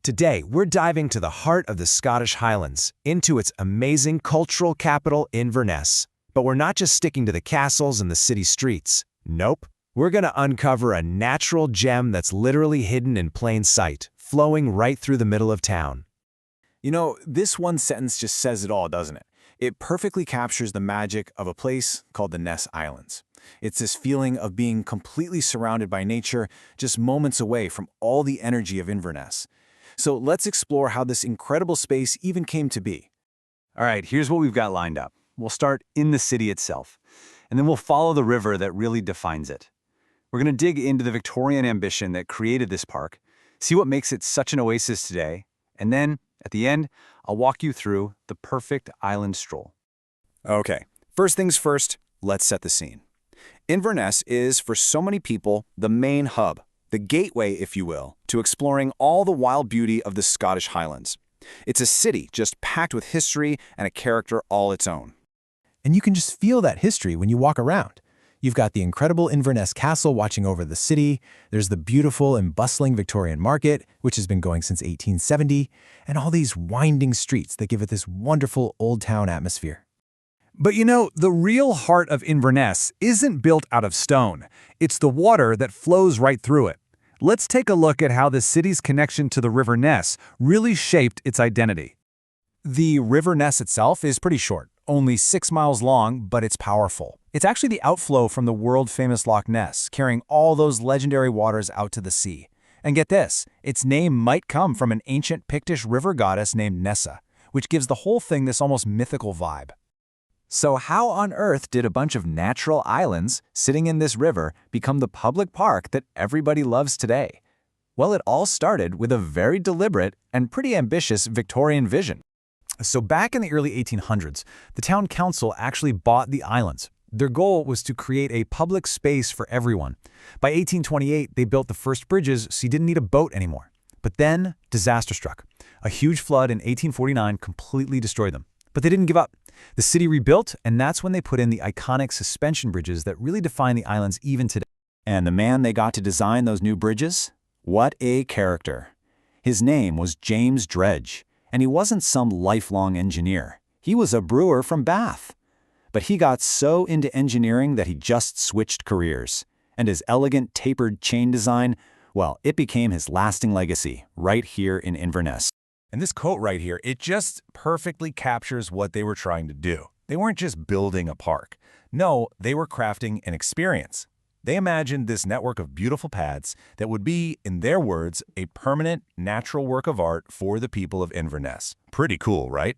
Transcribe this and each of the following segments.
Today, we're diving to the heart of the Scottish Highlands, into its amazing cultural capital, Inverness. But we're not just sticking to the castles and the city streets. Nope. We're going to uncover a natural gem that's literally hidden in plain sight, flowing right through the middle of town. You know, this one sentence just says it all, doesn't it? It perfectly captures the magic of a place called the NessIslands. It's this feeling of being completely surrounded by nature, just moments away from all the energy of Inverness. So let's explore how this incredible space even came to be. All right, here's what we've got lined up. We'll start in the city itself, and then we'll follow the river that really defines it. We're going to dig into the Victorian ambition that created this park, see what makes it such an oasis today, and then, at the end, I'll walk you through the perfect island stroll. Okay, first things first, let's set the scene. Inverness is, for so many people, the main hub, the gateway, if you will, to exploring all the wild beauty of the Scottish Highlands. It's a city just packed with history and a character all its own. And you can just feel that history when you walk around. You've got the incredible Inverness Castle watching over the city, there's the beautiful and bustling Victorian Market, which has been going since 1870, and all these winding streets that give it this wonderful old town atmosphere. But you know, the real heart of Inverness isn't built out of stone. It's the water that flows right through it. Let's take a look at how the city's connection to the River Ness really shaped its identity. The River Ness itself is pretty short, only 6 miles long, but it's powerful. It's actually the outflow from the world-famous Loch Ness, carrying all those legendary waters out to the sea. And get this, its name might come from an ancient Pictish river goddess named Nessa, which gives the whole thing this almost mythical vibe. So how on earth did a bunch of natural islands sitting in this river become the public park that everybody loves today? Well, it all started with a very deliberate and pretty ambitious Victorian vision. So back in the early 1800s, the town council actually bought the islands. Their goal was to create a public space for everyone. By 1828, they built the first bridges so you didn't need a boat anymore. But then, disaster struck. A huge flood in 1849 completely destroyed them. But they didn't give up. The city rebuilt, and that's when they put in the iconic suspension bridges that really define the islands even today. And the man they got to design those new bridges? What a character. His name was James Dredge, and he wasn't some lifelong engineer. He was a brewer from Bath. But he got so into engineering that he just switched careers. And his elegant tapered chain design, well, it became his lasting legacy right here in Inverness. And this quote right here, it just perfectly captures what they were trying to do. They weren't just building a park. No, they were crafting an experience. They imagined this network of beautiful paths that would be, in their words, a permanent, natural work of art for the people of Inverness. Pretty cool, right?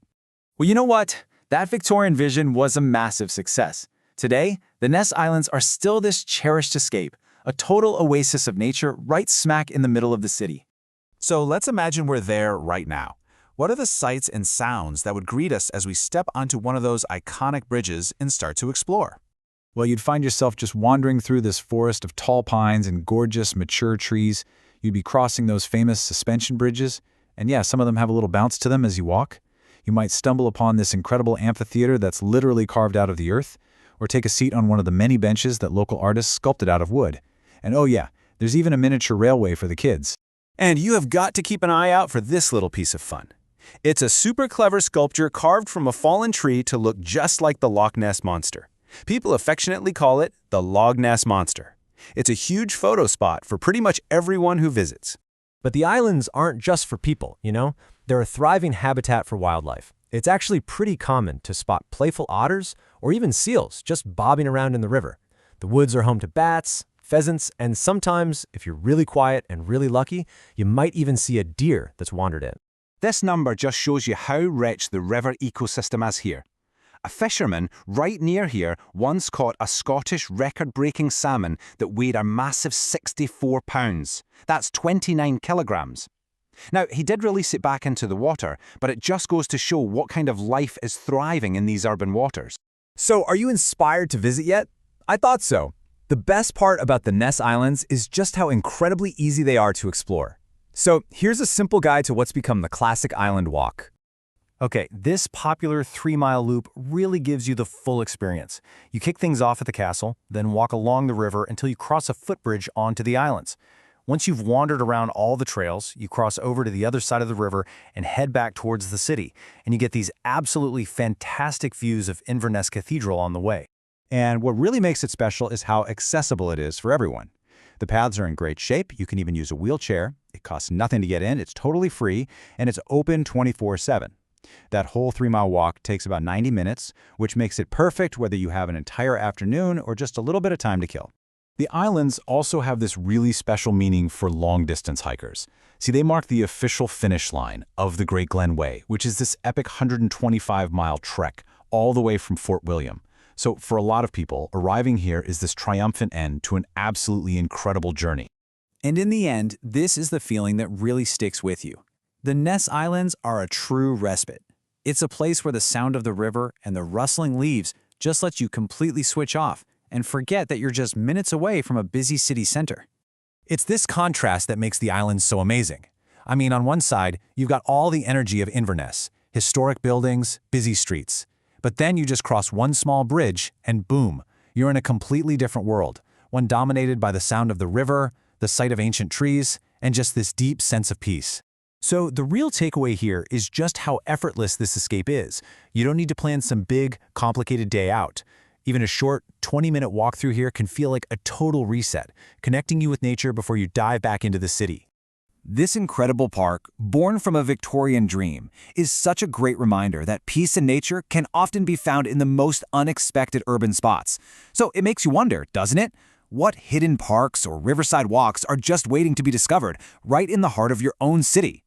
Well, you know what? That Victorian vision was a massive success. Today, the NessIslands are still this cherished escape, a total oasis of nature right smack in the middle of the city. So let's imagine we're there right now. What are the sights and sounds that would greet us as we step onto one of those iconic bridges and start to explore? Well, you'd find yourself just wandering through this forest of tall pines and gorgeous, mature trees. You'd be crossing those famous suspension bridges, and yeah, some of them have a little bounce to them as you walk. You might stumble upon this incredible amphitheater that's literally carved out of the earth, or take a seat on one of the many benches that local artists sculpted out of wood. And oh yeah, there's even a miniature railway for the kids. And you have got to keep an eye out for this little piece of fun. It's a super clever sculpture carved from a fallen tree to look just like the Loch Ness Monster. People affectionately call it the Loch Ness Monster. It's a huge photo spot for pretty much everyone who visits. But the islands aren't just for people, you know? They're a thriving habitat for wildlife. It's actually pretty common to spot playful otters or even seals just bobbing around in the river. The woods are home to bats, pheasants, and sometimes, if you're really quiet and really lucky, you might even see a deer that's wandered in. This number just shows you how rich the river ecosystem is here. A fisherman right near here once caught a Scottish record-breaking salmon that weighed a massive 64 pounds. That's 29 kilograms. Now, he did release it back into the water, but it just goes to show what kind of life is thriving in these urban waters. So, are you inspired to visit yet? I thought so. The best part about the NessIslands is just how incredibly easy they are to explore. So, here's a simple guide to what's become the classic island walk. Okay, this popular 3-mile loop really gives you the full experience. You kick things off at the castle, then walk along the river until you cross a footbridge onto the islands. Once you've wandered around all the trails, you cross over to the other side of the river and head back towards the city, and you get these absolutely fantastic views of Inverness Cathedral on the way. And what really makes it special is how accessible it is for everyone. The paths are in great shape. You can even use a wheelchair. It costs nothing to get in. It's totally free, and it's open 24/7. That whole 3-mile walk takes about 90 minutes, which makes it perfect whether you have an entire afternoon or just a little bit of time to kill. The islands also have this really special meaning for long-distance hikers. See, they mark the official finish line of the Great Glen Way, which is this epic 125-mile trek all the way from Fort William. So for a lot of people, arriving here is this triumphant end to an absolutely incredible journey. And in the end, this is the feeling that really sticks with you. The Ness Islands are a true respite. It's a place where the sound of the river and the rustling leaves just lets you completely switch off and forget that you're just minutes away from a busy city center. It's this contrast that makes the islands so amazing. I mean, on one side, you've got all the energy of Inverness, historic buildings, busy streets. But then you just cross one small bridge, and boom, you're in a completely different world, one dominated by the sound of the river, the sight of ancient trees, and just this deep sense of peace. So the real takeaway here is just how effortless this escape is. You don't need to plan some big, complicated day out. Even a short 20-minute walk through here can feel like a total reset, connecting you with nature before you dive back into the city. This incredible park, born from a Victorian dream, is such a great reminder that peace and nature can often be found in the most unexpected urban spots. So it makes you wonder, doesn't it? What hidden parks or riverside walks are just waiting to be discovered right in the heart of your own city?